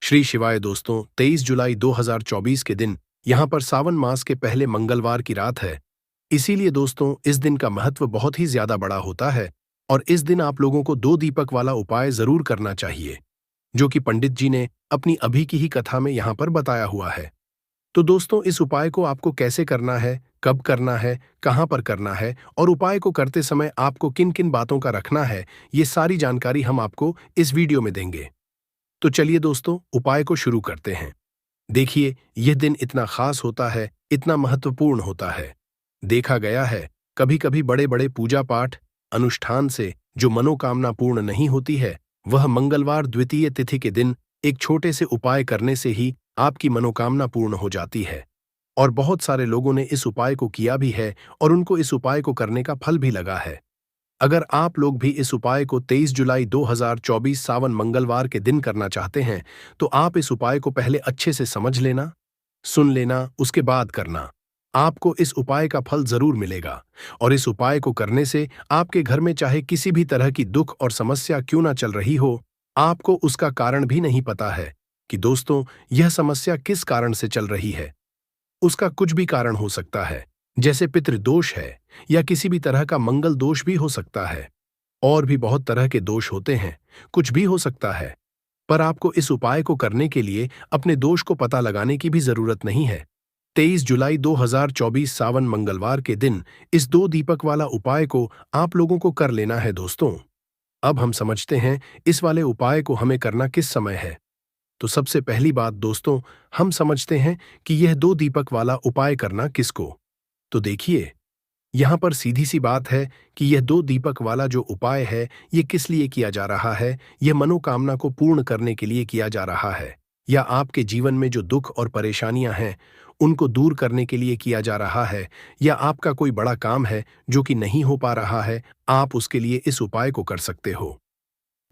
श्री शिवाय दोस्तों, 23 जुलाई 2024 के दिन यहाँ पर सावन मास के पहले मंगलवार की रात है। इसीलिए दोस्तों इस दिन का महत्व बहुत ही ज्यादा बड़ा होता है और इस दिन आप लोगों को 2 दीपक वाला उपाय जरूर करना चाहिए, जो कि पंडित जी ने अपनी अभी की ही कथा में यहाँ पर बताया हुआ है। तो दोस्तों इस उपाय को आपको कैसे करना है, कब करना है, कहाँ पर करना है और उपाय को करते समय आपको किन किन बातों का रखना है, ये सारी जानकारी हम आपको इस वीडियो में देंगे। तो चलिए दोस्तों उपाय को शुरू करते हैं। देखिए, यह दिन इतना खास होता है, इतना महत्वपूर्ण होता है। देखा गया है, कभी कभी बड़े बड़े पूजा पाठ अनुष्ठान से जो मनोकामना पूर्ण नहीं होती है, वह मंगलवार द्वितीय तिथि के दिन एक छोटे से उपाय करने से ही आपकी मनोकामना पूर्ण हो जाती है। और बहुत सारे लोगों ने इस उपाय को किया भी है और उनको इस उपाय को करने का फल भी लगा है। अगर आप लोग भी इस उपाय को 23 जुलाई 2024 सावन मंगलवार के दिन करना चाहते हैं, तो आप इस उपाय को पहले अच्छे से समझ लेना, सुन लेना, उसके बाद करना। आपको इस उपाय का फल जरूर मिलेगा और इस उपाय को करने से आपके घर में चाहे किसी भी तरह की दुख और समस्या क्यों ना चल रही हो, आपको उसका कारण भी नहीं पता है कि दोस्तों यह समस्या किस कारण से चल रही है। उसका कुछ भी कारण हो सकता है, जैसे पितृदोष है या किसी भी तरह का मंगल दोष भी हो सकता है। और भी बहुत तरह के दोष होते हैं, कुछ भी हो सकता है। पर आपको इस उपाय को करने के लिए अपने दोष को पता लगाने की भी जरूरत नहीं है। 23 जुलाई 2024 सावन मंगलवार के दिन इस 2 दीपक वाला उपाय को आप लोगों को कर लेना है दोस्तों। अब हम समझते हैं इस वाले उपाय को हमें करना किस समय है। तो सबसे पहली बात दोस्तों, हम समझते हैं कि यह 2 दीपक वाला उपाय करना किसको। तो देखिए, यहां पर सीधी सी बात है कि यह 2 दीपक वाला जो उपाय है, ये किस लिए किया जा रहा है। यह मनोकामना को पूर्ण करने के लिए किया जा रहा है, या आपके जीवन में जो दुख और परेशानियां हैं उनको दूर करने के लिए किया जा रहा है, या आपका कोई बड़ा काम है जो कि नहीं हो पा रहा है, आप उसके लिए इस उपाय को कर सकते हो।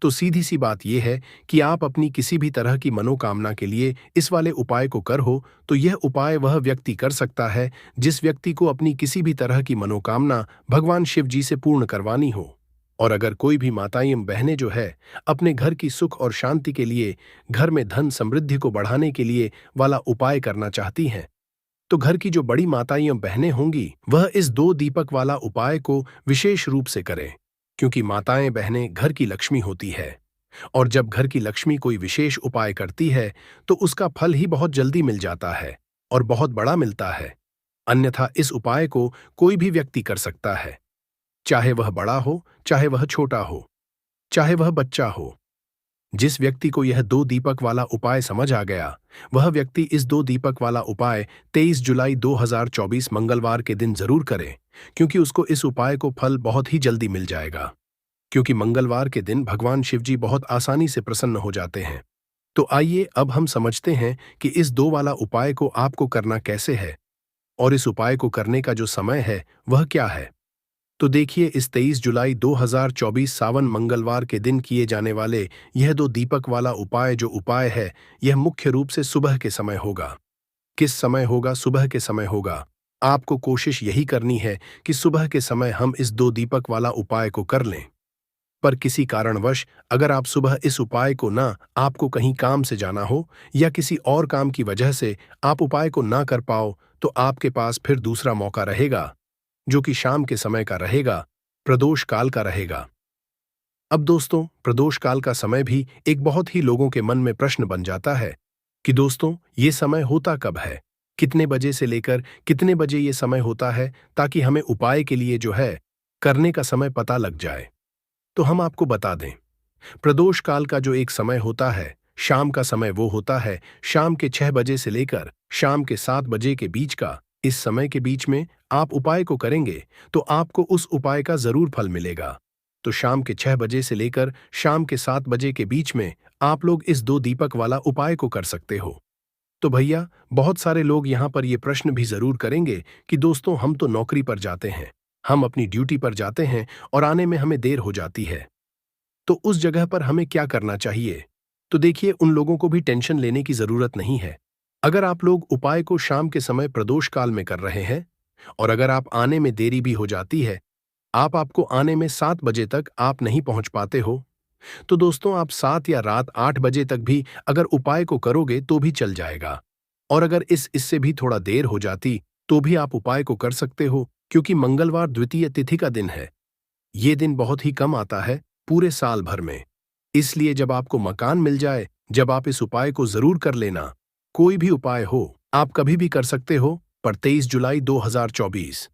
तो सीधी सी बात यह है कि आप अपनी किसी भी तरह की मनोकामना के लिए इस वाले उपाय को कर हो, तो यह उपाय वह व्यक्ति कर सकता है जिस व्यक्ति को अपनी किसी भी तरह की मनोकामना भगवान शिव जी से पूर्ण करवानी हो। और अगर कोई भी माताएं बहनें जो है अपने घर की सुख और शांति के लिए, घर में धन समृद्धि को बढ़ाने के लिए वाला उपाय करना चाहती हैं, तो घर की जो बड़ी माताएं बहनें होंगी वह इस 2 दीपक वाला उपाय को विशेष रूप से करें, क्योंकि माताएं बहनें घर की लक्ष्मी होती है। और जब घर की लक्ष्मी कोई विशेष उपाय करती है तो उसका फल ही बहुत जल्दी मिल जाता है और बहुत बड़ा मिलता है। अन्यथा इस उपाय को कोई भी व्यक्ति कर सकता है, चाहे वह बड़ा हो, चाहे वह छोटा हो, चाहे वह बच्चा हो। जिस व्यक्ति को यह 2 दीपक वाला उपाय समझ आ गया, वह व्यक्ति इस 2 दीपक वाला उपाय 23 जुलाई 2024 मंगलवार के दिन जरूर करे, क्योंकि उसको इस उपाय को फल बहुत ही जल्दी मिल जाएगा। क्योंकि मंगलवार के दिन भगवान शिव जी बहुत आसानी से प्रसन्न हो जाते हैं। तो आइए अब हम समझते हैं कि इस 2 वाला उपाय को आपको करना कैसे है और इस उपाय को करने का जो समय है वह क्या है। तो देखिए, इस 23 जुलाई 2024 सावन मंगलवार के दिन किए जाने वाले यह 2 दीपक वाला उपाय जो उपाय है, यह मुख्य रूप से सुबह के समय होगा। किस समय होगा? सुबह के समय होगा। आपको कोशिश यही करनी है कि सुबह के समय हम इस 2 दीपक वाला उपाय को कर लें। पर किसी कारणवश अगर आप सुबह इस उपाय को ना, आपको कहीं काम से जाना हो या किसी और काम की वजह से आप उपाय को ना कर पाओ, तो आपके पास फिर दूसरा मौका रहेगा, जो कि शाम के समय का रहेगा, प्रदोष काल का रहेगा। अब दोस्तों, प्रदोष काल का समय भी एक बहुत ही लोगों के मन में प्रश्न बन जाता है कि दोस्तों ये समय होता कब है, कितने बजे से लेकर कितने बजे ये समय होता है, ताकि हमें उपाय के लिए जो है करने का समय पता लग जाए। तो हम आपको बता दें, प्रदोष काल का जो एक समय होता है, शाम का समय, वो होता है शाम के 6 बजे से लेकर शाम के 7 बजे के बीच का। इस समय के बीच में आप उपाय को करेंगे तो आपको उस उपाय का जरूर फल मिलेगा। तो शाम के 6 बजे से लेकर शाम के 7 बजे के बीच में आप लोग इस 2 दीपक वाला उपाय को कर सकते हो। तो भैया, बहुत सारे लोग यहाँ पर ये प्रश्न भी जरूर करेंगे कि दोस्तों हम तो नौकरी पर जाते हैं, हम अपनी ड्यूटी पर जाते हैं और आने में हमें देर हो जाती है, तो उस जगह पर हमें क्या करना चाहिए। तो देखिए, उन लोगों को भी टेंशन लेने की जरूरत नहीं है। अगर आप लोग उपाय को शाम के समय प्रदोष काल में कर रहे हैं और अगर आप आने में देरी भी हो जाती है, आपको आने में 7 बजे तक आप नहीं पहुंच पाते हो, तो दोस्तों आप 7 या रात 8 बजे तक भी अगर उपाय को करोगे तो भी चल जाएगा। और अगर इससे भी थोड़ा देर हो जाती तो भी आप उपाय को कर सकते हो, क्योंकि मंगलवार द्वितीय तिथि का दिन है। ये दिन बहुत ही कम आता है पूरे साल भर में। इसलिए जब आपको मकान मिल जाए, जब आप इस उपाय को जरूर कर लेना। कोई भी उपाय हो, आप कभी भी कर सकते हो, पर 23 जुलाई 2024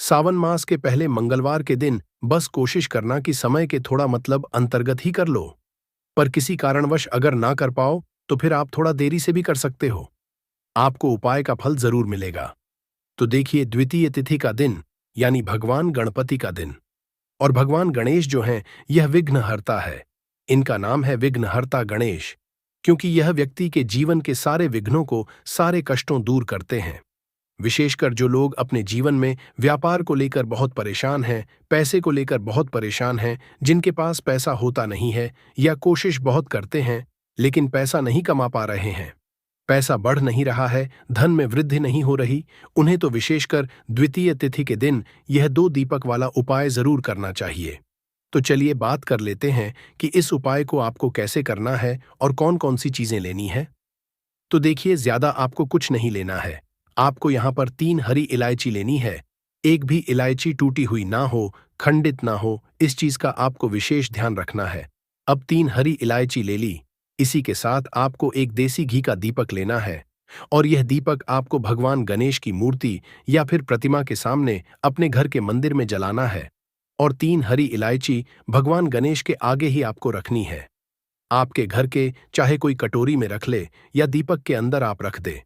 सावन मास के पहले मंगलवार के दिन बस कोशिश करना कि समय के थोड़ा मतलब अंतर्गत ही कर लो। पर किसी कारणवश अगर ना कर पाओ तो फिर आप थोड़ा देरी से भी कर सकते हो। आपको उपाय का फल जरूर मिलेगा। तो देखिए, द्वितीय तिथि का दिन यानी भगवान गणपति का दिन। और भगवान गणेश जो हैं, यह विघ्नहर्ता है। इनका नाम है विघ्नहर्ता गणेश, क्योंकि यह व्यक्ति के जीवन के सारे विघ्नों को, सारे कष्टों दूर करते हैं। विशेषकर जो लोग अपने जीवन में व्यापार को लेकर बहुत परेशान हैं, पैसे को लेकर बहुत परेशान हैं, जिनके पास पैसा होता नहीं है या कोशिश बहुत करते हैं लेकिन पैसा नहीं कमा पा रहे हैं, पैसा बढ़ नहीं रहा है, धन में वृद्धि नहीं हो रही, उन्हें तो विशेषकर द्वितीय तिथि के दिन यह 2 दीपक वाला उपाय जरूर करना चाहिए। तो चलिए बात कर लेते हैं कि इस उपाय को आपको कैसे करना है और कौन कौन सी चीजें लेनी है। तो देखिए, ज्यादा आपको कुछ नहीं लेना है। आपको यहाँ पर 3 हरी इलायची लेनी है। एक भी इलायची टूटी हुई ना हो, खंडित ना हो, इस चीज का आपको विशेष ध्यान रखना है। अब 3 हरी इलायची ले ली। इसी के साथ आपको एक देसी घी का दीपक लेना है। और यह दीपक आपको भगवान गणेश की मूर्ति या फिर प्रतिमा के सामने अपने घर के मंदिर में जलाना है। और 3 हरी इलायची भगवान गणेश के आगे ही आपको रखनी है। आपके घर के चाहे कोई कटोरी में रख ले या दीपक के अंदर आप रख दे।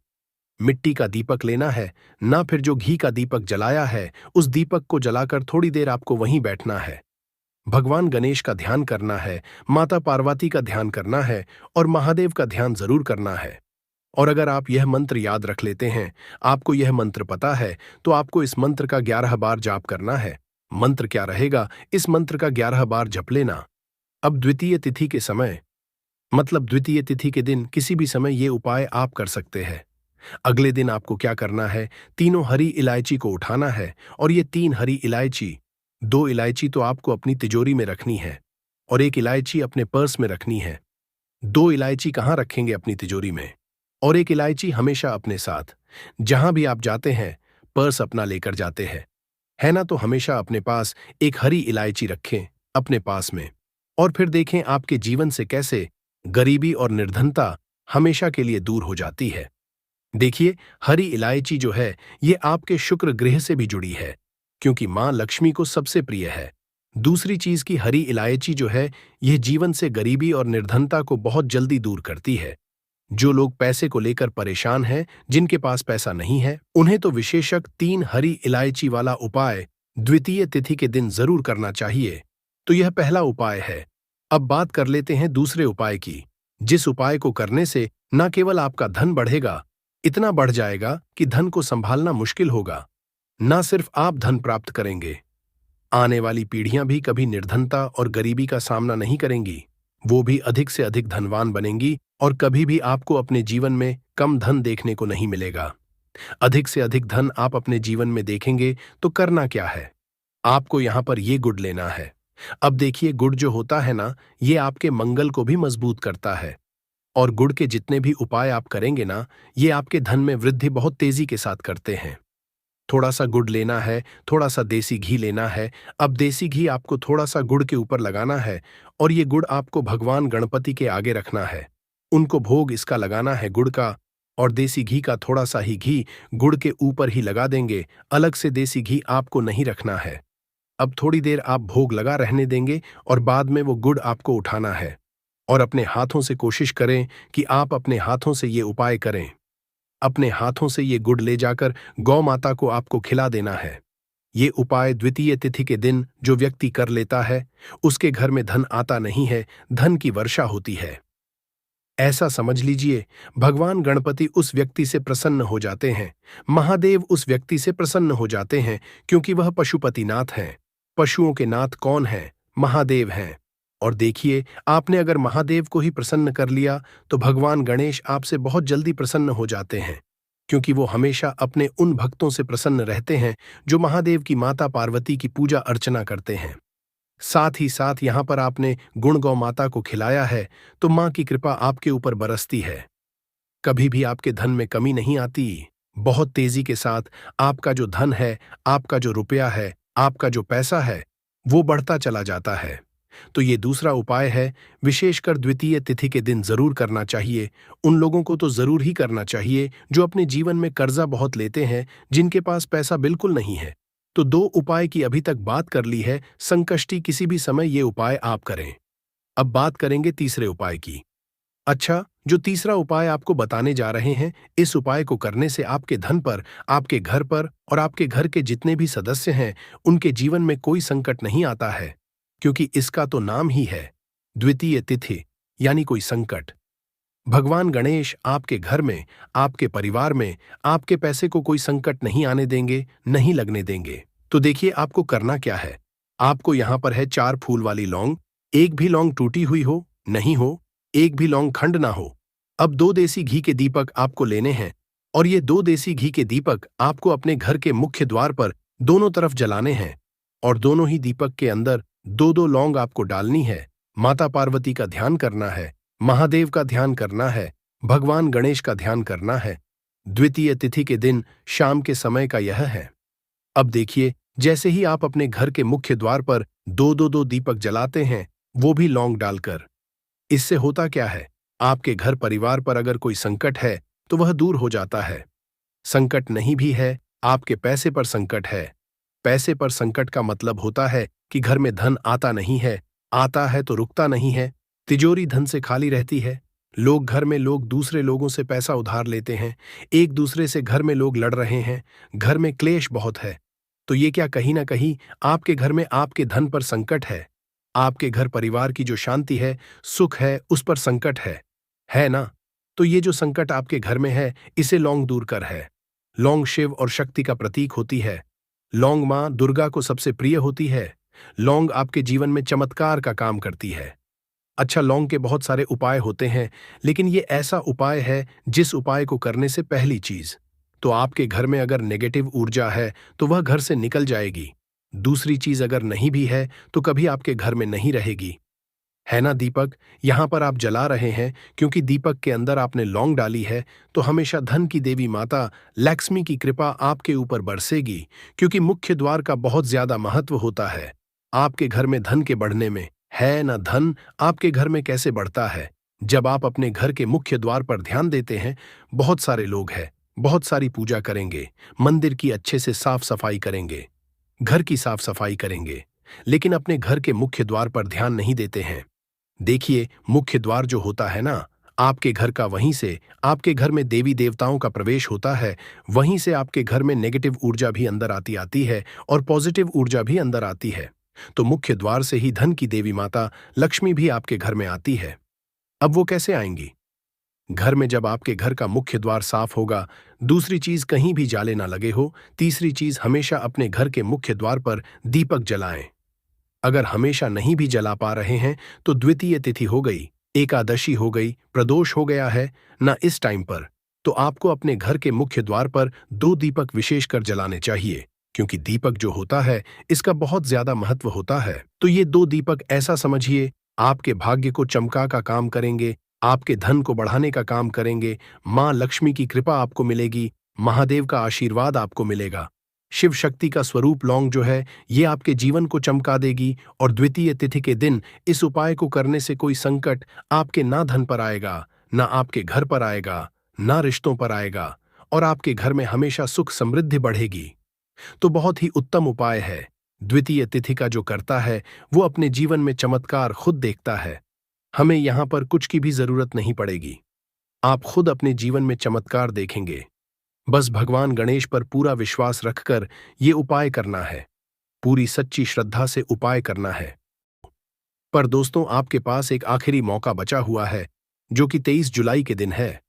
मिट्टी का दीपक लेना है, ना फिर जो घी का दीपक जलाया है उस दीपक को जलाकर थोड़ी देर आपको वहीं बैठना है। भगवान गणेश का ध्यान करना है, माता पार्वती का ध्यान करना है और महादेव का ध्यान जरूर करना है। और अगर आप यह मंत्र याद रख लेते हैं, आपको यह मंत्र पता है, तो आपको इस मंत्र का 11 बार जाप करना है। मंत्र क्या रहेगा, इस मंत्र का 11 बार जप लेना। अब द्वितीय तिथि के समय, मतलब द्वितीय तिथि के दिन किसी भी समय ये उपाय आप कर सकते हैं। अगले दिन आपको क्या करना है, तीनों हरी इलायची को उठाना है और ये 3 हरी इलायची, 2 इलायची तो आपको अपनी तिजोरी में रखनी है और 1 इलायची अपने पर्स में रखनी है। 2 इलायची कहाँ रखेंगे, अपनी तिजोरी में, और 1 इलायची हमेशा अपने साथ। जहां भी आप जाते हैं, पर्स अपना लेकर जाते हैं, है ना, तो हमेशा अपने पास एक हरी इलायची रखें अपने पास में। और फिर देखें आपके जीवन से कैसे गरीबी और निर्धनता हमेशा के लिए दूर हो जाती है। देखिए, हरी इलायची जो है ये आपके शुक्र ग्रह से भी जुड़ी है, क्योंकि मां लक्ष्मी को सबसे प्रिय है। दूसरी चीज की हरी इलायची जो है यह जीवन से गरीबी और निर्धनता को बहुत जल्दी दूर करती है। जो लोग पैसे को लेकर परेशान हैं, जिनके पास पैसा नहीं है, उन्हें तो विशेषक 3 हरी इलायची वाला उपाय द्वितीय तिथि के दिन जरूर करना चाहिए। तो यह पहला उपाय है। अब बात कर लेते हैं दूसरे उपाय की, जिस उपाय को करने से न केवल आपका धन बढ़ेगा, इतना बढ़ जाएगा कि धन को संभालना मुश्किल होगा। न सिर्फ आप धन प्राप्त करेंगे, आने वाली पीढ़ियां भी कभी निर्धनता और गरीबी का सामना नहीं करेंगी। वो भी अधिक से अधिक धनवान बनेंगी और कभी भी आपको अपने जीवन में कम धन देखने को नहीं मिलेगा। अधिक से अधिक धन आप अपने जीवन में देखेंगे तो करना क्या है, आपको यहां पर ये गुड़ लेना है। अब देखिए, गुड़ जो होता है ना, ये आपके मंगल को भी मजबूत करता है। और गुड़ के जितने भी उपाय आप करेंगे ना, ये आपके धन में वृद्धि बहुत तेजी के साथ करते हैं। थोड़ा सा गुड़ लेना है, थोड़ा सा देसी घी लेना है। अब देसी घी आपको थोड़ा सा गुड़ के ऊपर लगाना है और ये गुड़ आपको भगवान गणपति के आगे रखना है। उनको भोग इसका लगाना है गुड़ का, और देसी घी का थोड़ा सा ही घी गुड़ के ऊपर ही लगा देंगे, अलग से देसी घी आपको नहीं रखना है। अब थोड़ी देर आप भोग लगा रहने देंगे और बाद में वो गुड़ आपको उठाना है और अपने हाथों से कोशिश करें कि आप अपने हाथों से ये उपाय करें। अपने हाथों से ये गुड़ ले जाकर गौ माता को आपको खिला देना है। ये उपाय द्वितीय तिथि के दिन जो व्यक्ति कर लेता है, उसके घर में धन आता नहीं है, धन की वर्षा होती है। ऐसा समझ लीजिए, भगवान गणपति उस व्यक्ति से प्रसन्न हो जाते हैं, महादेव उस व्यक्ति से प्रसन्न हो जाते हैं, क्योंकि वह पशुपतिनाथ हैं। पशुओं के नाथ कौन हैं? महादेव हैं। और देखिए, आपने अगर महादेव को ही प्रसन्न कर लिया तो भगवान गणेश आपसे बहुत जल्दी प्रसन्न हो जाते हैं, क्योंकि वो हमेशा अपने उन भक्तों से प्रसन्न रहते हैं जो महादेव की माता पार्वती की पूजा अर्चना करते हैं। साथ ही साथ यहाँ पर आपने गुण गौ माता को खिलाया है तो माँ की कृपा आपके ऊपर बरसती है। कभी भी आपके धन में कमी नहीं आती। बहुत तेजी के साथ आपका जो धन है, आपका जो रुपया है, आपका जो पैसा है, वो बढ़ता चला जाता है। तो ये दूसरा उपाय है, विशेषकर द्वितीय तिथि के दिन जरूर करना चाहिए। उन लोगों को तो जरूर ही करना चाहिए जो अपने जीवन में कर्जा बहुत लेते हैं, जिनके पास पैसा बिल्कुल नहीं है। तो दो उपाय की अभी तक बात कर ली है, संकष्टी किसी भी समय ये उपाय आप करें। अब बात करेंगे तीसरे उपाय की। अच्छा, जो तीसरा उपाय आपको बताने जा रहे हैं, इस उपाय को करने से आपके धन पर, आपके घर पर और आपके घर के जितने भी सदस्य हैं, उनके जीवन में कोई संकट नहीं आता है, क्योंकि इसका तो नाम ही है द्वितीय तिथि, यानी कोई संकट। भगवान गणेश आपके घर में, आपके परिवार में, आपके पैसे को कोई संकट नहीं आने देंगे, नहीं लगने देंगे। तो देखिए आपको करना क्या है। आपको यहां पर है 4 फूल वाली लौंग। एक भी लौंग टूटी हुई हो, नहीं हो, एक भी लौंग खंड ना हो। अब 2 देसी घी के दीपक आपको लेने हैं और ये 2 देसी घी के दीपक आपको अपने घर के मुख्य द्वार पर दोनों तरफ जलाने हैं और दोनों ही दीपक के अंदर 2-2 लौंग आपको डालनी है। माता पार्वती का ध्यान करना है, महादेव का ध्यान करना है, भगवान गणेश का ध्यान करना है। द्वितीय तिथि के दिन शाम के समय का यह है। अब देखिए, जैसे ही आप अपने घर के मुख्य द्वार पर 2-2 दीपक जलाते हैं, वो भी लौंग डालकर, इससे होता क्या है, आपके घर परिवार पर अगर कोई संकट है तो वह दूर हो जाता है। संकट नहीं भी है, आपके पैसे पर संकट है। पैसे पर संकट का मतलब होता है कि घर में धन आता नहीं है, आता है तो रुकता नहीं है, तिजोरी धन से खाली रहती है। लोग दूसरे लोगों से पैसा उधार लेते हैं, एक दूसरे से घर में लोग लड़ रहे हैं, घर में क्लेश बहुत है। तो ये क्या कहीं ना कहीं आपके घर में आपके धन पर संकट है। आपके घर परिवार की जो शांति है, सुख है, उस पर संकट है ना? तो ये जो संकट आपके घर में है, इसे लौंग दूर कर है। लौंग शिव और शक्ति का प्रतीक होती है। लौंग मां दुर्गा को सबसे प्रिय होती है। लौंग आपके जीवन में चमत्कार का काम करती है। अच्छा, लौंग के बहुत सारे उपाय होते हैं, लेकिन ये ऐसा उपाय है जिस उपाय को करने से पहली चीज तो आपके घर में अगर नेगेटिव ऊर्जा है तो वह घर से निकल जाएगी। दूसरी चीज अगर नहीं भी है तो कभी आपके घर में नहीं रहेगी। है ना दीपक, यहां पर आप जला रहे हैं क्योंकि दीपक के अंदर आपने लौंग डाली है, तो हमेशा धन की देवी माता लक्ष्मी की कृपा आपके ऊपर बरसेगी, क्योंकि मुख्य द्वार का बहुत ज्यादा महत्व होता है आपके घर में धन के बढ़ने में। है ना, धन आपके घर में कैसे बढ़ता है? जब आप अपने घर के मुख्य द्वार पर ध्यान देते हैं, बहुत सारे लोग हैं, बहुत सारी पूजा करेंगे, मंदिर की अच्छे से साफ सफाई करेंगे, घर की साफ सफाई करेंगे, लेकिन अपने घर के मुख्य द्वार पर ध्यान नहीं देते हैं। देखिए, मुख्य द्वार जो होता है ना, आपके घर का, वहीं से आपके घर में देवी देवताओं का प्रवेश होता है, वहीं से आपके घर में नेगेटिव ऊर्जा भी अंदर आती है और पॉजिटिव ऊर्जा भी अंदर आती है। तो मुख्य द्वार से ही धन की देवी माता लक्ष्मी भी आपके घर में आती है। अब वो कैसे आएंगी? घर में जब आपके घर का मुख्य द्वार साफ होगा, दूसरी चीज कहीं भी जाले ना लगे हो, तीसरी चीज हमेशा अपने घर के मुख्य द्वार पर दीपक जलाएं। अगर हमेशा नहीं भी जला पा रहे हैं तो द्वितीय तिथि हो गई, एकादशी हो गई, प्रदोष हो गया है ना इस टाइम पर, तो आपको अपने घर के मुख्य द्वार पर 2 दीपक विशेषकर जलाने चाहिए, क्योंकि दीपक जो होता है इसका बहुत ज्यादा महत्व होता है। तो ये 2 दीपक ऐसा समझिए, आपके भाग्य को चमका का काम करेंगे, आपके धन को बढ़ाने का काम करेंगे, मां लक्ष्मी की कृपा आपको मिलेगी, महादेव का आशीर्वाद आपको मिलेगा। शिव शक्ति का स्वरूप लौंग जो है, ये आपके जीवन को चमका देगी और द्वितीय तिथि के दिन इस उपाय को करने से कोई संकट आपके ना धन पर आएगा, ना आपके घर पर आएगा, ना रिश्तों पर आएगा, और आपके घर में हमेशा सुख समृद्धि बढ़ेगी। तो बहुत ही उत्तम उपाय है। द्वितीय तिथि का जो करता है वो अपने जीवन में चमत्कार खुद देखता है। हमें यहां पर कुछ की भी जरूरत नहीं पड़ेगी, आप खुद अपने जीवन में चमत्कार देखेंगे। बस भगवान गणेश पर पूरा विश्वास रखकर ये उपाय करना है, पूरी सच्ची श्रद्धा से उपाय करना है। पर दोस्तों, आपके पास एक आखिरी मौका बचा हुआ है, जो कि 23 जुलाई के दिन है।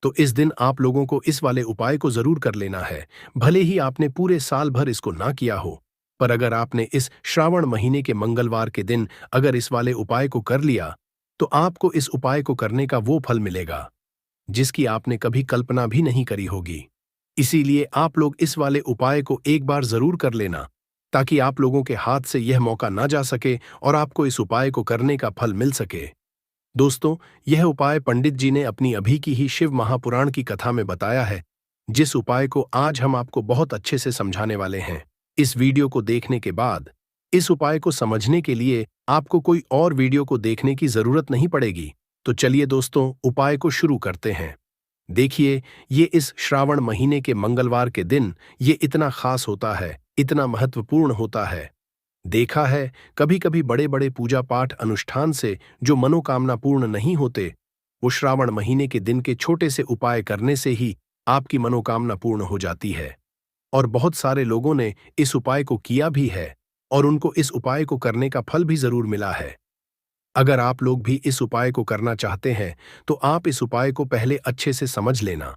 तो इस दिन आप लोगों को इस वाले उपाय को जरूर कर लेना है, भले ही आपने पूरे साल भर इसको ना किया हो, पर अगर आपने इस श्रावण महीने के मंगलवार के दिन अगर इस वाले उपाय को कर लिया, तो आपको इस उपाय को करने का वो फल मिलेगा जिसकी आपने कभी कल्पना भी नहीं करी होगी। इसीलिए आप लोग इस वाले उपाय को एक बार जरूर कर लेना। ताकि आप लोगों के हाथ से यह मौका ना जा सके और आपको इस उपाय को करने का फल मिल सके। दोस्तों, यह उपाय पंडित जी ने अपनी अभी की ही शिव महापुराण की कथा में बताया है, जिस उपाय को आज हम आपको बहुत अच्छे से समझाने वाले हैं। इस वीडियो को देखने के बाद इस उपाय को समझने के लिए आपको कोई और वीडियो को देखने की जरूरत नहीं पड़ेगी। तो चलिए दोस्तों, उपाय को शुरू करते हैं। देखिए, ये इस श्रावण महीने के मंगलवार के दिन ये इतना खास होता है, इतना महत्वपूर्ण होता है। देखा है, कभी कभी बड़े बड़े पूजा पाठ अनुष्ठान से जो मनोकामना पूर्ण नहीं होते, वो श्रावण महीने के दिन के छोटे से उपाय करने से ही आपकी मनोकामना पूर्ण हो जाती है। और बहुत सारे लोगों ने इस उपाय को किया भी है और उनको इस उपाय को करने का फल भी जरूर मिला है। अगर आप लोग भी इस उपाय को करना चाहते हैं तो आप इस उपाय को पहले अच्छे से समझ लेना,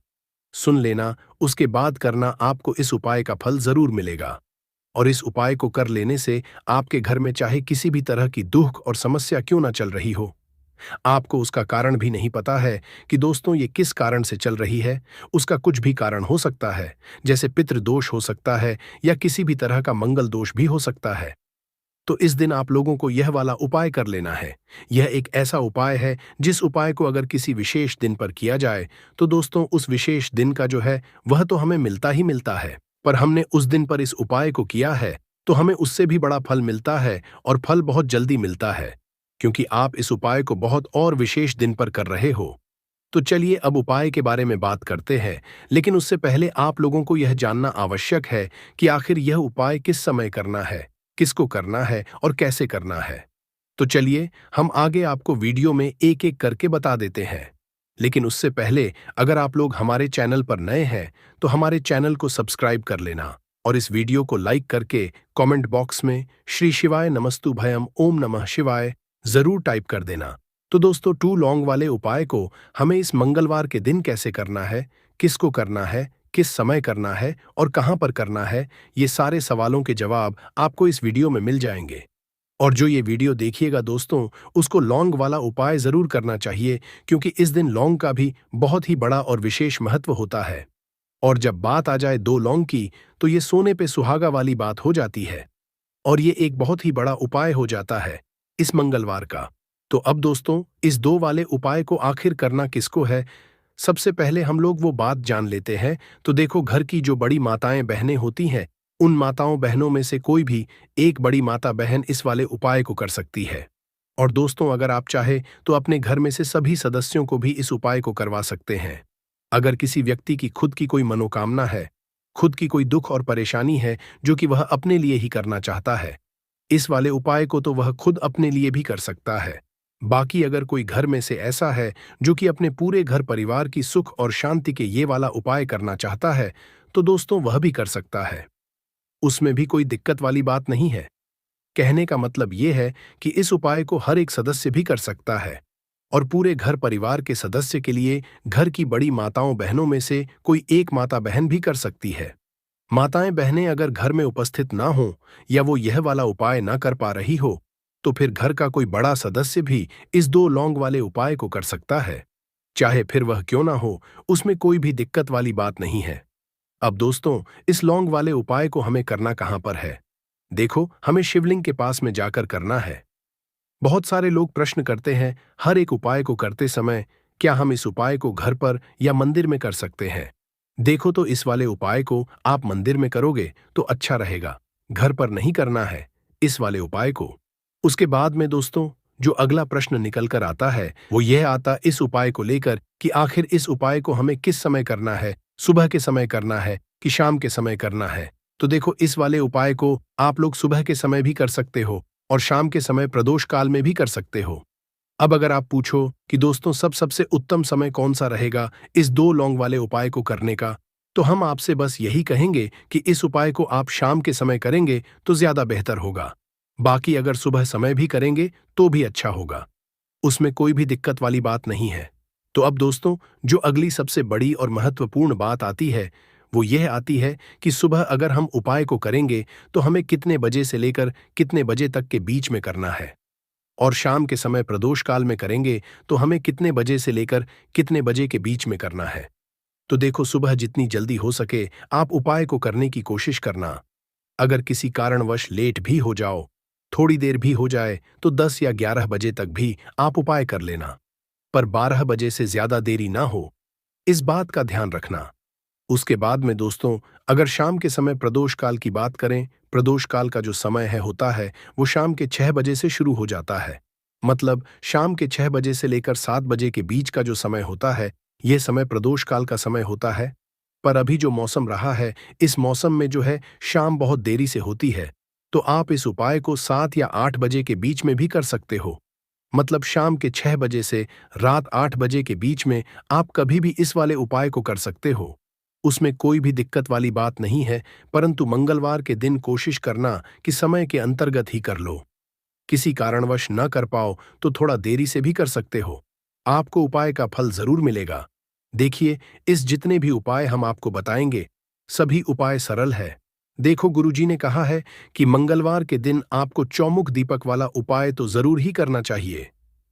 सुन लेना, उसके बाद करना, आपको इस उपाय का फल जरूर मिलेगा। और इस उपाय को कर लेने से आपके घर में चाहे किसी भी तरह की दुख और समस्या क्यों ना चल रही हो, आपको उसका कारण भी नहीं पता है कि दोस्तों ये किस कारण से चल रही है, उसका कुछ भी कारण हो सकता है, जैसे पितृदोष हो सकता है या किसी भी तरह का मंगल दोष भी हो सकता है। तो इस दिन आप लोगों को यह वाला उपाय कर लेना है। यह एक ऐसा उपाय है जिस उपाय को अगर किसी विशेष दिन पर किया जाए तो दोस्तों उस विशेष दिन का जो है वह तो हमें मिलता ही मिलता है, पर हमने उस दिन पर इस उपाय को किया है तो हमें उससे भी बड़ा फल मिलता है और फल बहुत जल्दी मिलता है, क्योंकि आप इस उपाय को बहुत और विशेष दिन पर कर रहे हो। तो चलिए अब उपाय के बारे में बात करते हैं, लेकिन उससे पहले आप लोगों को यह जानना आवश्यक है कि आखिर यह उपाय किस समय करना है, किसको करना है और कैसे करना है। तो चलिए हम आगे आपको वीडियो में एक एक करके बता देते हैं। लेकिन उससे पहले अगर आप लोग हमारे चैनल पर नए हैं तो हमारे चैनल को सब्सक्राइब कर लेना और इस वीडियो को लाइक करके कमेंट बॉक्स में श्री शिवाय नमस्तु भयम ओम नमः शिवाय जरूर टाइप कर देना। तो दोस्तों, टू लॉन्ग वाले उपाय को हमें इस मंगलवार के दिन कैसे करना है, किसको करना है, किस समय करना है और कहां पर करना है, ये सारे सवालों के जवाब आपको इस वीडियो में मिल जाएंगे। और जो ये वीडियो देखिएगा दोस्तों, उसको लौंग वाला उपाय जरूर करना चाहिए, क्योंकि इस दिन लौंग का भी बहुत ही बड़ा और विशेष महत्व होता है। और जब बात आ जाए दो लौंग की तो ये सोने पे सुहागा वाली बात हो जाती है और ये एक बहुत ही बड़ा उपाय हो जाता है इस मंगलवार का। तो अब दोस्तों, इस दो वाले उपाय को आखिर करना किसको है, सबसे पहले हम लोग वो बात जान लेते हैं। तो देखो, घर की जो बड़ी माताएं बहनें होती हैं, उन माताओं बहनों में से कोई भी एक बड़ी माता बहन इस वाले उपाय को कर सकती है। और दोस्तों, अगर आप चाहे तो अपने घर में से सभी सदस्यों को भी इस उपाय को करवा सकते हैं। अगर किसी व्यक्ति की खुद की कोई मनोकामना है, खुद की कोई दुख और परेशानी है जो कि वह अपने लिए ही करना चाहता है, इस वाले उपाय को तो वह खुद अपने लिए भी कर सकता है। बाकी अगर कोई घर में से ऐसा है जो कि अपने पूरे घर परिवार की सुख और शांति के ये वाला उपाय करना चाहता है, तो दोस्तों वह भी कर सकता है। उसमें भी कोई दिक्कत वाली बात नहीं है। कहने का मतलब ये है कि इस उपाय को हर एक सदस्य भी कर सकता है और पूरे घर परिवार के सदस्य के लिए घर की बड़ी माताओं बहनों में से कोई एक माता बहन भी कर सकती है। माताएं बहनें अगर घर में उपस्थित ना हो या वो यह वाला उपाय ना कर पा रही हो, तो फिर घर का कोई बड़ा सदस्य भी इस दो लौंग वाले उपाय को कर सकता है। चाहे फिर वह क्यों ना हो, उसमें कोई भी दिक्कत वाली बात नहीं है। अब दोस्तों, इस लौंग वाले उपाय को हमें करना कहां पर है? देखो, हमें शिवलिंग के पास में जाकर करना है। बहुत सारे लोग प्रश्न करते हैं हर एक उपाय को करते समय, क्या हम इस उपाय को घर पर या मंदिर में कर सकते हैं? देखो, तो इस वाले उपाय को आप मंदिर में करोगे तो अच्छा रहेगा, घर पर नहीं करना है इस वाले उपाय को। उसके बाद में दोस्तों, जो अगला प्रश्न निकल कर आता है वो यह आता इस उपाय को लेकर कि आखिर इस उपाय को हमें किस समय करना है, सुबह के समय करना है कि शाम के समय करना है? तो देखो, इस वाले उपाय को आप लोग सुबह के समय भी कर सकते हो और शाम के समय प्रदोष काल में भी कर सकते हो। अब अगर आप पूछो कि दोस्तों सबसे उत्तम समय कौन सा रहेगा इस दो लौंग वाले उपाय को करने का, तो हम आपसे बस यही कहेंगे कि इस उपाय को आप शाम के समय करेंगे तो ज्यादा बेहतर होगा। बाकी अगर सुबह समय भी करेंगे तो भी अच्छा होगा, उसमें कोई भी दिक्कत वाली बात नहीं है। तो अब दोस्तों, जो अगली सबसे बड़ी और महत्वपूर्ण बात आती है वो यह आती है कि सुबह अगर हम उपाय को करेंगे तो हमें कितने बजे से लेकर कितने बजे तक के बीच में करना है, और शाम के समय प्रदोष काल में करेंगे तो हमें कितने बजे से लेकर कितने बजे के बीच में करना है। तो देखो, सुबह जितनी जल्दी हो सके आप उपाय को करने की कोशिश करना। अगर किसी कारणवश लेट भी हो जाओ, थोड़ी देर भी हो जाए, तो 10 या 11 बजे तक भी आप उपाय कर लेना, पर 12 बजे से ज्यादा देरी ना हो, इस बात का ध्यान रखना। उसके बाद में दोस्तों, अगर शाम के समय प्रदोष काल की बात करें, प्रदोष काल का जो समय है होता है वो शाम के 6 बजे से शुरू हो जाता है। मतलब शाम के 6 बजे से लेकर 7 बजे के बीच का जो समय होता है, यह समय प्रदोष काल का समय होता है। पर अभी जो मौसम रहा है, इस मौसम में जो है शाम बहुत देरी से होती है, तो आप इस उपाय को 7 या 8 बजे के बीच में भी कर सकते हो। मतलब शाम के 6 बजे से रात 8 बजे के बीच में आप कभी भी इस वाले उपाय को कर सकते हो। उसमें कोई भी दिक्कत वाली बात नहीं है, परंतु मंगलवार के दिन कोशिश करना कि समय के अंतर्गत ही कर लो। किसी कारणवश न कर पाओ तो थोड़ा देरी से भी कर सकते हो। आपको उपाय का फल जरूर मिलेगा। देखिए, इस जितने भी उपाय हम आपको बताएंगे, सभी उपाय सरल है। देखो, गुरुजी ने कहा है कि मंगलवार के दिन आपको चौमुख दीपक वाला उपाय तो जरूर ही करना चाहिए।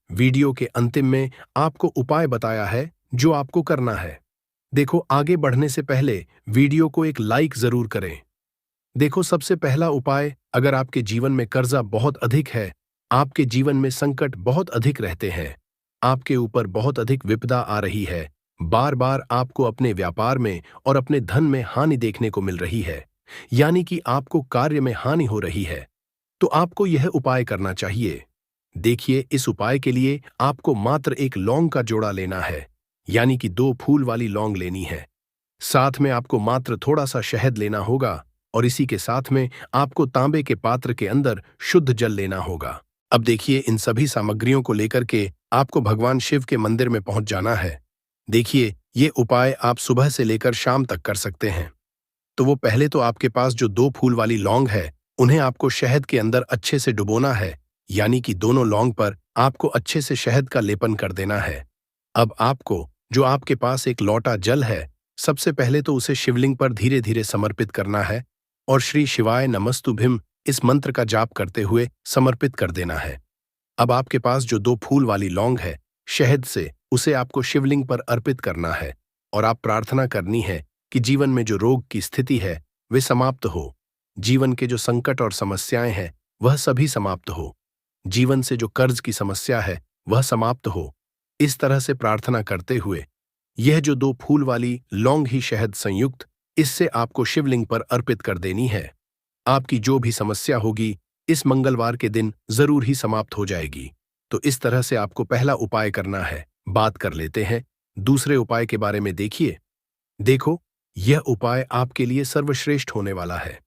वीडियो के अंतिम में आपको उपाय बताया है जो आपको करना है। देखो, आगे बढ़ने से पहले वीडियो को एक लाइक जरूर करें। देखो, सबसे पहला उपाय, अगर आपके जीवन में कर्जा बहुत अधिक है, आपके जीवन में संकट बहुत अधिक रहते हैं, आपके ऊपर बहुत अधिक विपदा आ रही है, बार बार आपको अपने व्यापार में और अपने धन में हानि देखने को मिल रही है, यानी कि आपको कार्य में हानि हो रही है, तो आपको यह उपाय करना चाहिए। देखिए, इस उपाय के लिए आपको मात्र एक लौंग का जोड़ा लेना है, यानी कि 2 फूल वाली लौंग लेनी है। साथ में आपको मात्र थोड़ा सा शहद लेना होगा, और इसी के साथ में आपको तांबे के पात्र के अंदर शुद्ध जल लेना होगा। अब देखिए, इन सभी सामग्रियों को लेकर के आपको भगवान शिव के मंदिर में पहुंच जाना है। देखिए, ये उपाय आप सुबह से लेकर शाम तक कर सकते हैं। तो वो पहले तो आपके पास जो 2 फूल वाली लौंग है, उन्हें आपको शहद के अंदर अच्छे से डुबोना है, यानी कि दोनों लौंग पर आपको अच्छे से शहद का लेपन कर देना है। अब आपको, जो आपके पास एक लोटा जल है, सबसे पहले तो उसे शिवलिंग पर धीरे धीरे समर्पित करना है और श्री शिवाय नमस्तुभ्यम इस मंत्र का जाप करते हुए समर्पित कर देना है। अब आपके पास जो 2 फूल वाली लौंग है, शहद से उसे आपको शिवलिंग पर अर्पित करना है और आप प्रार्थना करनी है कि जीवन में जो रोग की स्थिति है वे समाप्त हो, जीवन के जो संकट और समस्याएं हैं वह सभी समाप्त हो, जीवन से जो कर्ज की समस्या है वह समाप्त हो। इस तरह से प्रार्थना करते हुए यह जो 2 फूल वाली लौंग ही शहद संयुक्त, इससे आपको शिवलिंग पर अर्पित कर देनी है। आपकी जो भी समस्या होगी इस मंगलवार के दिन जरूर ही समाप्त हो जाएगी। तो इस तरह से आपको पहला उपाय करना है। बात कर लेते हैं दूसरे उपाय के बारे में। देखिए, देखो, यह उपाय आपके लिए सर्वश्रेष्ठ होने वाला है।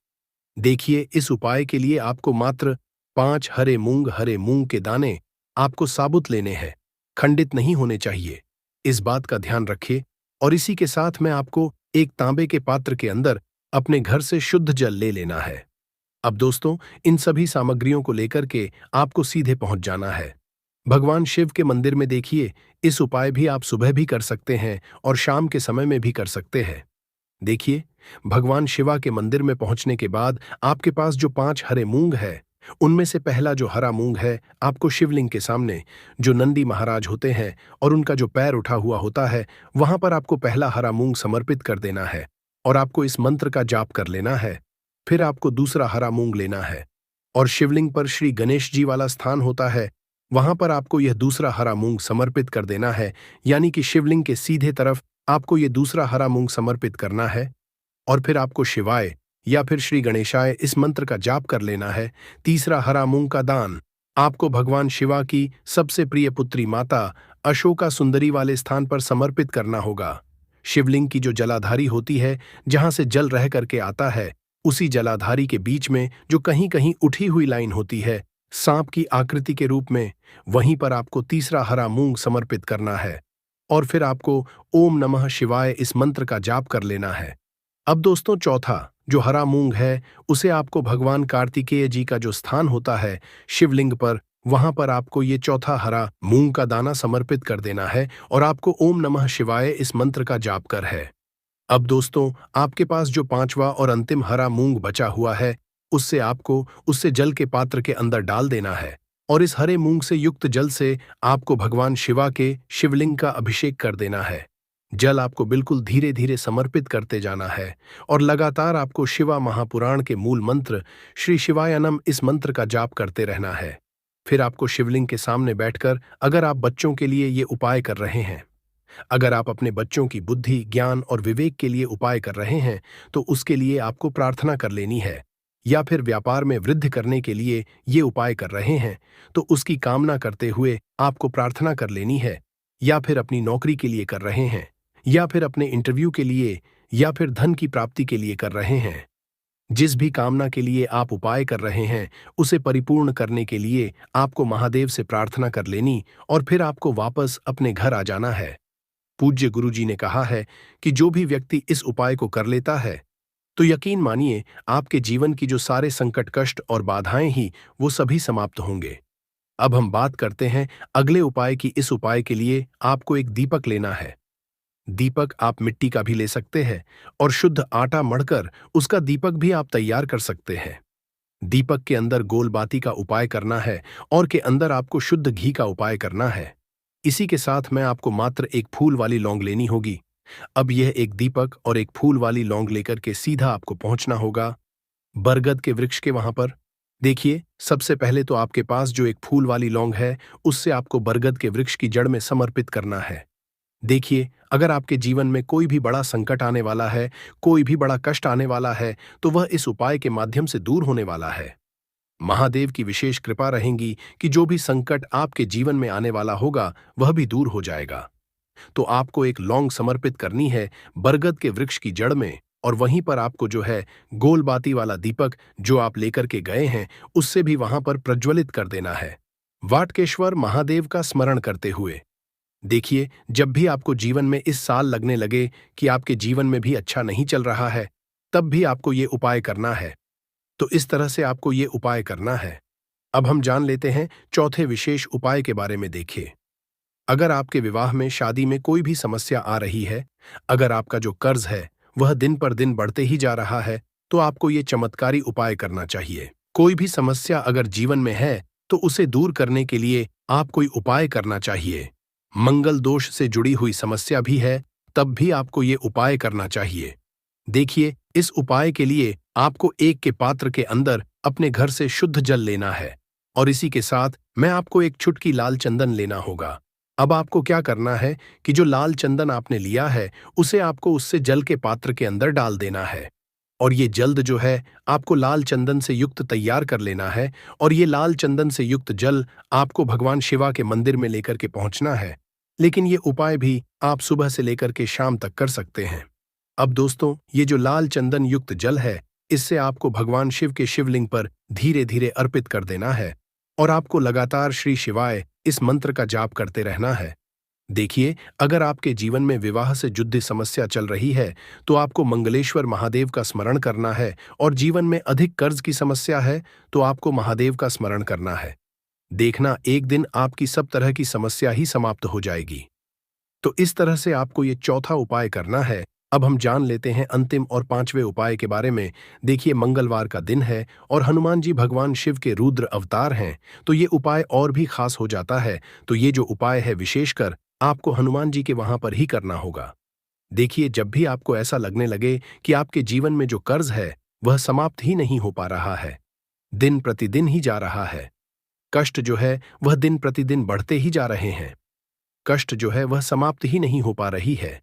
देखिए, इस उपाय के लिए आपको मात्र 5 हरे मूंग के दाने आपको साबुत लेने हैं, खंडित नहीं होने चाहिए। इस बात का ध्यान रखिए। और इसी के साथ में आपको एक तांबे के पात्र के अंदर अपने घर से शुद्ध जल ले लेना है। अब दोस्तों, इन सभी सामग्रियों को लेकर के आपको सीधे पहुंच जाना है भगवान शिव के मंदिर में। देखिए, इस उपाय भी आप सुबह भी कर सकते हैं और शाम के समय में भी कर सकते हैं। देखिए, भगवान शिवा के मंदिर में पहुंचने के बाद आपके पास जो 5 हरे मूंग है, उनमें से पहला जो हरा मूंग है, आपको शिवलिंग के सामने जो नंदी महाराज होते हैं और उनका जो पैर उठा हुआ होता है, वहां पर आपको पहला हरा मूंग समर्पित कर देना है और आपको इस मंत्र का जाप कर लेना है। फिर आपको दूसरा हरा मूंग लेना है और शिवलिंग पर श्री गणेश जी वाला स्थान होता है, वहां पर आपको यह दूसरा हरा मूंग समर्पित कर देना है, यानी कि शिवलिंग के सीधे तरफ आपको यह दूसरा हरा मूंग समर्पित करना है। और फिर आपको शिवाय या फिर श्री गणेशाय इस मंत्र का जाप कर लेना है। तीसरा हरा मूंग का दान आपको भगवान शिवा की सबसे प्रिय पुत्री माता अशोका सुंदरी वाले स्थान पर समर्पित करना होगा। शिवलिंग की जो जलाधारी होती है, जहां से जल रह करके आता है, उसी जलाधारी के बीच में जो कहीं कहीं उठी हुई लाइन होती है सांप की आकृति के रूप में, वहीं पर आपको तीसरा हरा मूंग समर्पित करना है और फिर आपको ओम नमः शिवाय इस मंत्र का जाप कर लेना है। अब दोस्तों, चौथा जो हरा मूंग है, उसे आपको भगवान कार्तिकेय जी का जो स्थान होता है शिवलिंग पर, वहां पर आपको ये चौथा हरा मूंग का दाना समर्पित कर देना है और आपको ओम नमः शिवाय इस मंत्र का जाप कर है। अब दोस्तों, आपके पास जो 5वां और अंतिम हरा मूंग बचा हुआ है, उससे आपको उससे जल के पात्र के अंदर डाल देना है और इस हरे मूंग से युक्त जल से आपको भगवान शिवा के शिवलिंग का अभिषेक कर देना है। जल आपको बिल्कुल धीरे धीरे समर्पित करते जाना है और लगातार आपको शिवा महापुराण के मूल मंत्र श्री शिवायनम इस मंत्र का जाप करते रहना है। फिर आपको शिवलिंग के सामने बैठकर, अगर आप बच्चों के लिए ये उपाय कर रहे हैं, अगर आप अपने बच्चों की बुद्धि, ज्ञान और विवेक के लिए उपाय कर रहे हैं, तो उसके लिए आपको प्रार्थना कर लेनी है। या फिर व्यापार में वृद्धि करने के लिए ये उपाय कर रहे हैं, तो उसकी कामना करते हुए आपको प्रार्थना कर लेनी है। या फिर अपनी नौकरी के लिए कर रहे हैं, या फिर अपने इंटरव्यू के लिए, या फिर धन की प्राप्ति के लिए कर रहे हैं, जिस भी कामना के लिए आप उपाय कर रहे हैं, उसे परिपूर्ण करने के लिए आपको महादेव से प्रार्थना कर लेनी और फिर आपको वापस अपने घर आ जाना है। पूज्य गुरुजी ने कहा है कि जो भी व्यक्ति इस उपाय को कर लेता है, तो यकीन मानिए आपके जीवन की जो सारे संकट, कष्ट और बाधाएं ही, वो सभी समाप्त होंगे। अब हम बात करते हैं अगले उपाय की। इस उपाय के लिए आपको एक दीपक लेना है। दीपक आप मिट्टी का भी ले सकते हैं और शुद्ध आटा मढ़कर उसका दीपक भी आप तैयार कर सकते हैं। दीपक के अंदर गोल बाती का उपाय करना है और के अंदर आपको शुद्ध घी का उपाय करना है। इसी के साथ में आपको मात्र एक फूल वाली लौंग लेनी होगी। अब यह एक दीपक और एक फूल वाली लौंग लेकर के सीधा आपको पहुंचना होगा बरगद के वृक्ष के वहां पर। देखिए, सबसे पहले तो आपके पास जो एक फूल वाली लौंग है, उससे आपको बरगद के वृक्ष की जड़ में समर्पित करना है। देखिए, अगर आपके जीवन में कोई भी बड़ा संकट आने वाला है, कोई भी बड़ा कष्ट आने वाला है, तो वह इस उपाय के माध्यम से दूर होने वाला है। महादेव की विशेष कृपा रहेगी कि जो भी संकट आपके जीवन में आने वाला होगा, वह भी दूर हो जाएगा। तो आपको एक लौंग समर्पित करनी है बरगद के वृक्ष की जड़ में, और वहीं पर आपको जो है गोल बाती वाला दीपक जो आप लेकर के गए हैं, उससे भी वहां पर प्रज्वलित कर देना है, वाटकेश्वर महादेव का स्मरण करते हुए। देखिए, जब भी आपको जीवन में इस साल लगने लगे कि आपके जीवन में भी अच्छा नहीं चल रहा है, तब भी आपको ये उपाय करना है। तो इस तरह से आपको ये उपाय करना है। अब हम जान लेते हैं चौथे विशेष उपाय के बारे में। देखिए, अगर आपके विवाह में, शादी में कोई भी समस्या आ रही है, अगर आपका जो कर्ज है वह दिन पर दिन बढ़ते ही जा रहा है, तो आपको ये चमत्कारी उपाय करना चाहिए। कोई भी समस्या अगर जीवन में है, तो उसे दूर करने के लिए आप कोई उपाय करना चाहिए। मंगल दोष से जुड़ी हुई समस्या भी है, तब भी आपको ये उपाय करना चाहिए। देखिए, इस उपाय के लिए आपको एक के पात्र के अंदर अपने घर से शुद्ध जल लेना है और इसी के साथ मैं आपको एक चुटकी लाल चंदन लेना होगा। अब आपको क्या करना है कि जो लाल चंदन आपने लिया है, उसे आपको उससे जल के पात्र के अंदर डाल देना है और ये जल्द जो है आपको लाल चंदन से युक्त तैयार कर लेना है और ये लाल चंदन से युक्त जल आपको भगवान शिवा के मंदिर में लेकर के पहुंचना है। लेकिन ये उपाय भी आप सुबह से लेकर के शाम तक कर सकते हैं। अब दोस्तों, ये जो लाल चंदन युक्त जल है, इससे आपको भगवान शिव के शिवलिंग पर धीरे धीरे अर्पित कर देना है और आपको लगातार श्री शिवाय इस मंत्र का जाप करते रहना है। देखिए, अगर आपके जीवन में विवाह से जुड़ी समस्या चल रही है, तो आपको मंगलेश्वर महादेव का स्मरण करना है और जीवन में अधिक कर्ज की समस्या है, तो आपको महादेव का स्मरण करना है। देखना, एक दिन आपकी सब तरह की समस्या ही समाप्त हो जाएगी। तो इस तरह से आपको ये चौथा उपाय करना है। अब हम जान लेते हैं अंतिम और पांचवें उपाय के बारे में। देखिए, मंगलवार का दिन है और हनुमान जी भगवान शिव के रुद्र अवतार हैं, तो ये उपाय और भी खास हो जाता है। तो ये जो उपाय है, विशेषकर आपको हनुमान जी के वहां पर ही करना होगा। देखिए, जब भी आपको ऐसा लगने लगे कि आपके जीवन में जो कर्ज है वह समाप्त ही नहीं हो पा रहा है, दिन प्रतिदिन ही जा रहा है, कष्ट जो है वह दिन प्रतिदिन बढ़ते ही जा रहे हैं, कष्ट जो है वह समाप्त ही नहीं हो पा रही है,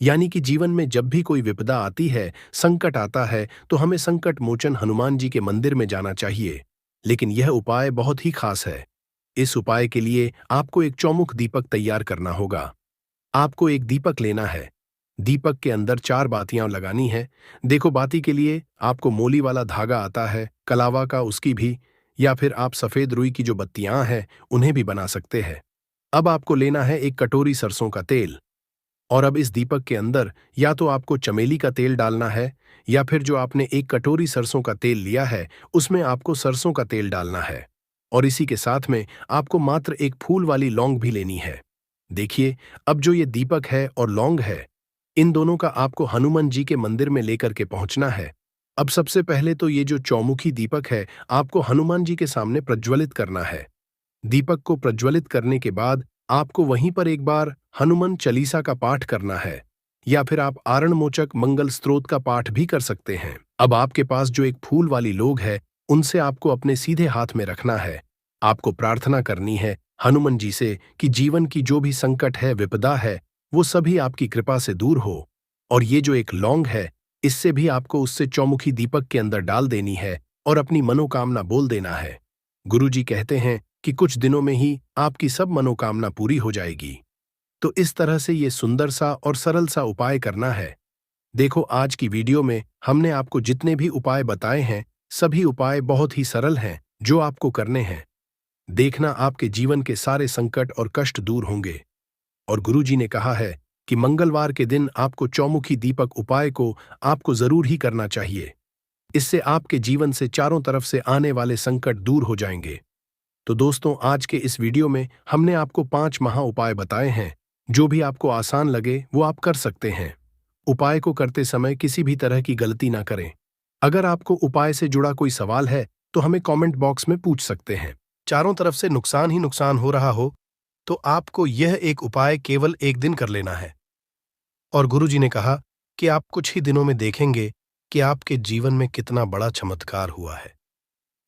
यानी कि जीवन में जब भी कोई विपदा आती है, संकट आता है, तो हमें संकट मोचन हनुमान जी के मंदिर में जाना चाहिए। लेकिन यह उपाय बहुत ही खास है। इस उपाय के लिए आपको एक चौमुख दीपक तैयार करना होगा। आपको एक दीपक लेना है, दीपक के अंदर 4 बातियां लगानी है। देखो, बाती के लिए आपको मोली वाला धागा आता है, कलावा का, उसकी भी, या फिर आप सफेद रुई की जो बत्तियां हैं उन्हें भी बना सकते हैं। अब आपको लेना है एक कटोरी सरसों का तेल और अब इस दीपक के अंदर या तो आपको चमेली का तेल डालना है, या फिर जो आपने एक कटोरी सरसों का तेल लिया है उसमें आपको सरसों का तेल डालना है और इसी के साथ में आपको मात्र एक फूल वाली लौंग भी लेनी है। देखिए, अब जो ये दीपक है और लौंग है, इन दोनों का आपको हनुमान जी के मंदिर में लेकर के पहुंचना है। अब सबसे पहले तो ये जो चौमुखी दीपक है आपको हनुमान जी के सामने प्रज्वलित करना है। दीपक को प्रज्वलित करने के बाद आपको वहीं पर एक बार हनुमान चालीसा का पाठ करना है या फिर आप आरणमोचक मंगल स्तोत्र का पाठ भी कर सकते हैं। अब आपके पास जो एक फूल वाली लोग है, उनसे आपको अपने सीधे हाथ में रखना है। आपको प्रार्थना करनी है हनुमान जी से कि जीवन की जो भी संकट है, विपदा है, वो सभी आपकी कृपा से दूर हो। और ये जो एक लौंग है, इससे भी आपको उससे चौमुखी दीपक के अंदर डाल देनी है और अपनी मनोकामना बोल देना है। गुरुजी कहते हैं कि कुछ दिनों में ही आपकी सब मनोकामना पूरी हो जाएगी। तो इस तरह से ये सुंदर सा और सरल सा उपाय करना है। देखो, आज की वीडियो में हमने आपको जितने भी उपाय बताए हैं, सभी उपाय बहुत ही सरल हैं जो आपको करने हैं। देखना, आपके जीवन के सारे संकट और कष्ट दूर होंगे। और गुरुजी ने कहा है कि मंगलवार के दिन आपको चौमुखी दीपक उपाय को आपको जरूर ही करना चाहिए। इससे आपके जीवन से चारों तरफ से आने वाले संकट दूर हो जाएंगे। तो दोस्तों, आज के इस वीडियो में हमने आपको 5 महा उपाय बताए हैं। जो भी आपको आसान लगे वो आप कर सकते हैं। उपाय को करते समय किसी भी तरह की गलती ना करें। अगर आपको उपाय से जुड़ा कोई सवाल है तो हमें कमेंट बॉक्स में पूछ सकते हैं। चारों तरफ से नुकसान ही नुकसान हो रहा हो तो आपको यह एक उपाय केवल एक दिन कर लेना है। और गुरुजी ने कहा कि आप कुछ ही दिनों में देखेंगे कि आपके जीवन में कितना बड़ा चमत्कार हुआ है।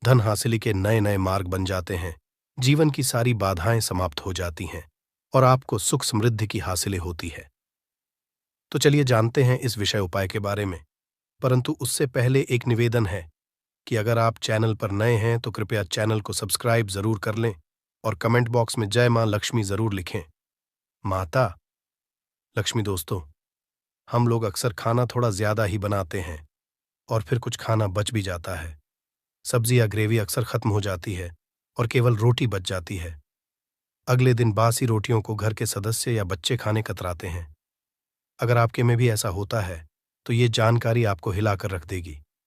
धन हासिली के नए नए मार्ग बन जाते हैं, जीवन की सारी बाधाएं समाप्त हो जाती हैं और आपको सुख समृद्धि की हासिलें होती है। तो चलिए जानते हैं इस विषय उपाय के बारे में। परंतु उससे पहले एक निवेदन है कि अगर आप चैनल पर नए हैं तो कृपया चैनल को सब्सक्राइब जरूर कर लें और कमेंट बॉक्स में जय मां लक्ष्मी जरूर लिखें। माता लक्ष्मी। दोस्तों, हम लोग अक्सर खाना थोड़ा ज्यादा ही बनाते हैं और फिर कुछ खाना बच भी जाता है। सब्जी या ग्रेवी अक्सर खत्म हो जाती है और केवल रोटी बच जाती है। अगले दिन बासी रोटियों को घर के सदस्य या बच्चे खाने कतराते हैं। अगर आपके में भी ऐसा होता है तो ये जानकारी आपको हिलाकर रख देगी।